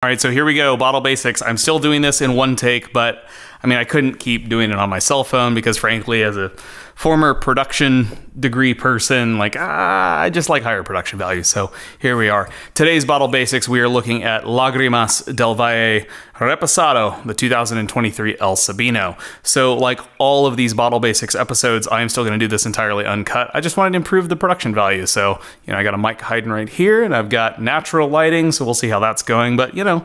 All right, so here we go, bottle basics. I'm still doing this in one take, but I mean, I couldn't keep doing it on my cell phone because frankly, as a former production degree person, I just like higher production value. So here we are. Today's bottle basics, we are looking at Lagrimas del Valle Reposado, the 2023 El Sabino. So like all of these bottle basics episodes, I am still going to do this entirely uncut. I just wanted to improve the production value. So, I got a mic hiding right here and I've got natural lighting. So we'll see how that's going. But, I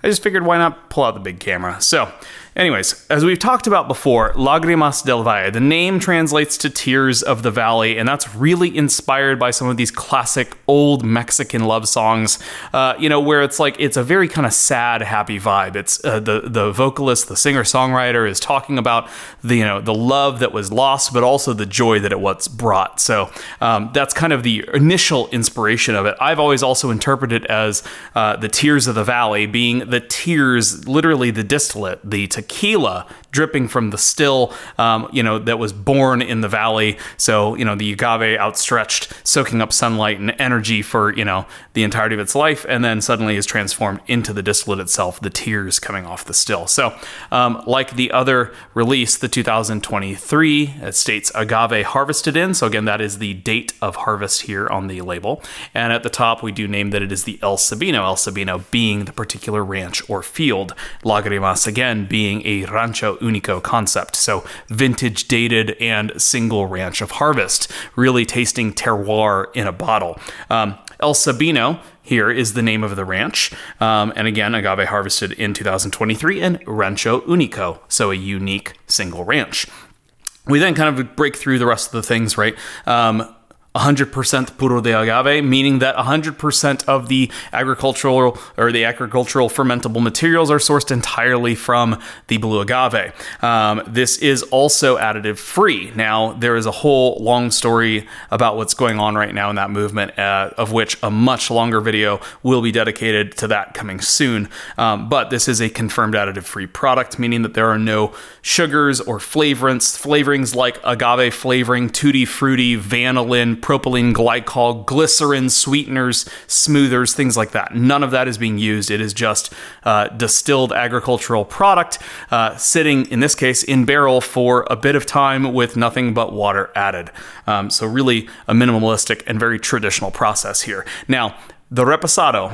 just figured why not pull out the big camera. So anyways, as we've talked about before, Lagrimas del Valle, the name translates to Tears of the Valley, and that's really inspired by some of these classic old Mexican love songs, where it's a very kind of sad, happy vibe. It's the vocalist, the singer-songwriter is talking about the love that was lost, but also the joy that it was brought. So that's kind of the initial inspiration of it. I've always also interpreted it as the Tears of the Valley being the tears, literally the distillate, the tequila dripping from the still, that was born in the valley. So, the agave outstretched, soaking up sunlight and energy for, the entirety of its life, and then suddenly is transformed into the distillate itself, the tears coming off the still. So, like the other release, the 2023, it states agave harvested in. So again, that is the date of harvest here on the label. And at the top, we do name that it is the El Sabino being the particular ranch or field. Lagrimas, again, being a rancho unico concept. So vintage dated and single ranch of harvest, really tasting terroir in a bottle. El Sabino here is the name of the ranch. And again, agave harvested in 2023 and rancho unico. So a unique single ranch. We then kind of break through the rest of the things, right? 100% puro de agave, meaning that 100% of the agricultural fermentable materials are sourced entirely from the blue agave. This is also additive free. Now, there is a whole long story about what's going on right now in that movement, of which a much longer video will be dedicated to that coming soon. But this is a confirmed additive free product, meaning that there are no sugars or flavorings like agave flavoring, tutti frutti, vanillin, propylene glycol, glycerin, sweeteners, smoothers, things like that. None of that is being used. It is just distilled agricultural product sitting, in this case, in barrel for a bit of time with nothing but water added. So really a minimalistic and very traditional process here. Now, the reposado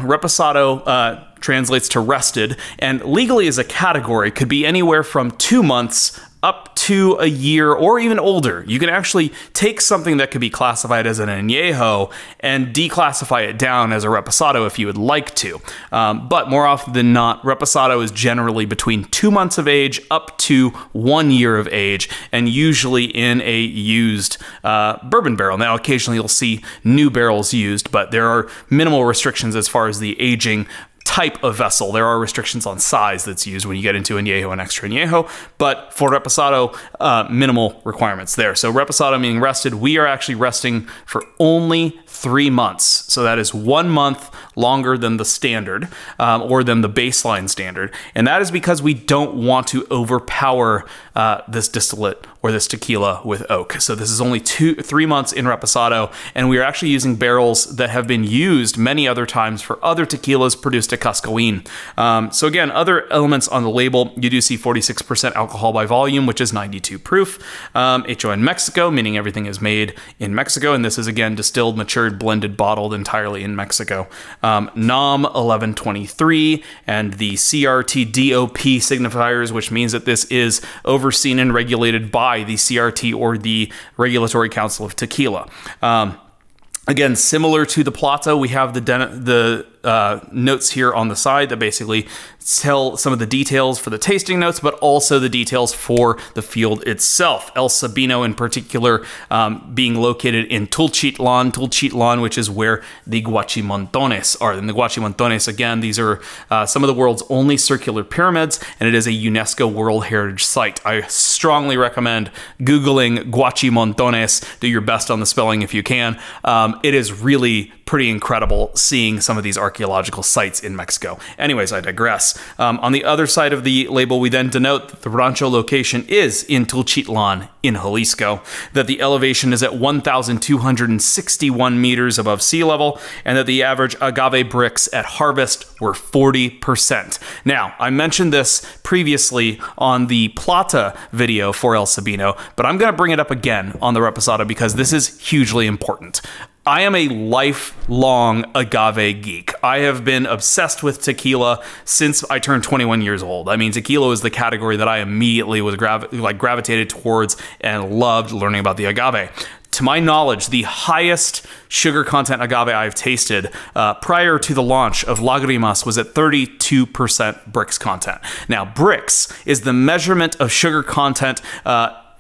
translates to rested, and legally as a category could be anywhere from 2 months up to a year or even older. You can actually take something that could be classified as an añejo and declassify it down as a reposado if you would like to. But more often than not, reposado is generally between 2 months of age up to 1 year of age, and usually in a used bourbon barrel. Now, occasionally you'll see new barrels used, but there are minimal restrictions as far as the aging type of vessel. There are restrictions on size that's used when you get into añejo and extra añejo, but for reposado, minimal requirements there. So reposado meaning rested, we are actually resting for only 3 months. So that is 1 month longer than the standard, or than the baseline standard. And that is because we don't want to overpower this distillate or this tequila with oak. So this is only 3 months in reposado, and we are actually using barrels that have been used many other times for other tequilas produced at Cascaín. So again, other elements on the label, you do see 46% alcohol by volume, which is 92 proof. Hecho in Mexico, meaning everything is made in Mexico, and this is again distilled, matured, blended, bottled entirely in Mexico. NOM 1123 and the CRT DOP signifiers, which means that this is overseen and regulated by the CRT or the Regulatory Council of Tequila. Again, similar to the Plato, we have the notes here on the side that basically tell some of the details for the tasting notes, but also the details for the field itself. El Sabino in particular being located in Tulchitlan, which is where the Guachimontones are. And the Guachimontones, again, these are some of the world's only circular pyramids, and it is a UNESCO World Heritage Site. I strongly recommend Googling Guachimontones. Do your best on the spelling if you can. It is really pretty incredible seeing some of these archaeological archaeological sites in Mexico. Anyways, I digress. On the other side of the label, we then denote that the rancho location is in Tulchitlan in Jalisco, that the elevation is at 1,261 meters above sea level, and that the average agave Brix at harvest were 40%. Now, I mentioned this previously on the Plata video for El Sabino, but I'm going to bring it up again on the Reposado because this is hugely important. I am a lifelong agave geek. I have been obsessed with tequila since I turned 21 years old. I mean, tequila was the category that I immediately was gravitated towards and loved learning about the agave. To my knowledge, the highest sugar content agave I've tasted prior to the launch of Lagrimas was at 32% Brix content. Now, Brix is the measurement of sugar content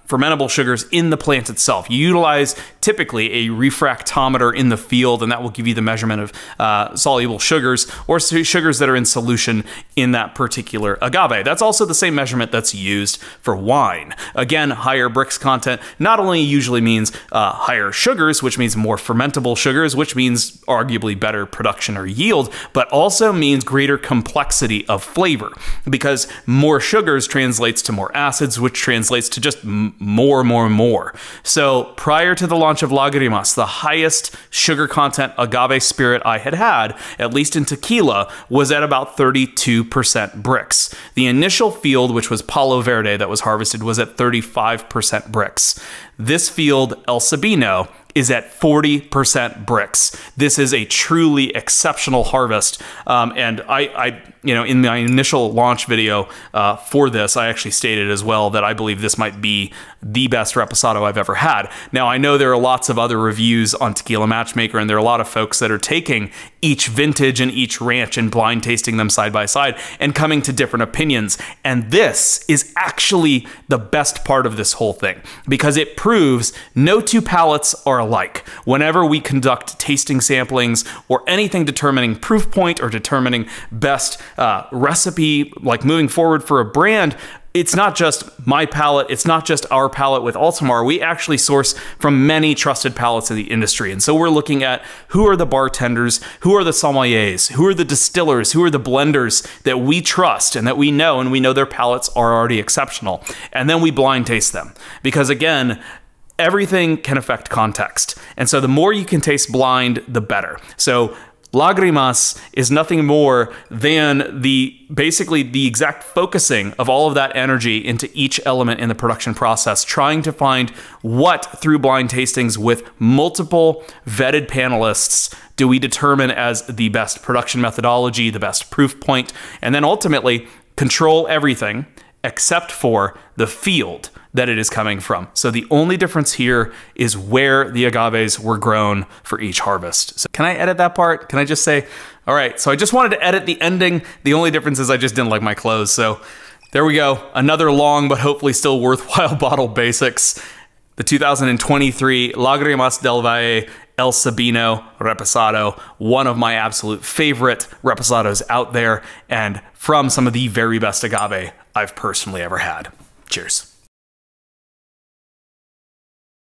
fermentable sugars in the plant itself. You utilize typically a refractometer in the field, and that will give you the measurement of soluble sugars or sugars that are in solution in that particular agave. That's also the same measurement that's used for wine. Again, higher Brix content not only usually means higher sugars, which means more fermentable sugars, which means arguably better production or yield, but also means greater complexity of flavor, because more sugars translates to more acids, which translates to just more. So prior to the launch of Lagrimas, the highest sugar content agave spirit I had, at least in tequila, was at about 32% Brix. The initial field, which was Palo Verde that was harvested, was at 35% Brix. This field, El Sabino, is at 40% Brix. This is a truly exceptional harvest. And I in my initial launch video for this, I actually stated as well that I believe this might be the best Reposado I've ever had. Now, I know there are lots of other reviews on Tequila Matchmaker, and there are a lot of folks that are taking each vintage and each ranch and blind tasting them side by side and coming to different opinions. And this is actually the best part of this whole thing, because it proves no two palates are alike. Whenever we conduct tasting samplings or anything determining proof point or determining best recipe, like moving forward for a brand, it's not just my palate, it's not just our palate with Altamar. We actually source from many trusted palates in the industry. And so we're looking at who are the bartenders, who are the sommeliers, who are the distillers, who are the blenders that we trust and that we know, and we know their palates are already exceptional. And then we blind taste them. Because again, everything can affect context. And so the more you can taste blind, the better. So Lagrimas is nothing more than basically the exact focusing of all of that energy into each element in the production process, trying to find what, through blind tastings with multiple vetted panelists, do we determine as the best production methodology, the best proof point, and then ultimately control everything except for the field that it is coming from. So the only difference here is where the agaves were grown for each harvest. So can I edit that part? Can I just say, all right, so I just wanted to edit the ending. The only difference is I just didn't like my clothes. So there we go. Another long, but hopefully still worthwhile bottle basics. The 2023 Lagrimas del Valle El Sabino Reposado, one of my absolute favorite Reposados out there, and from some of the very best agave I've personally ever had. Cheers.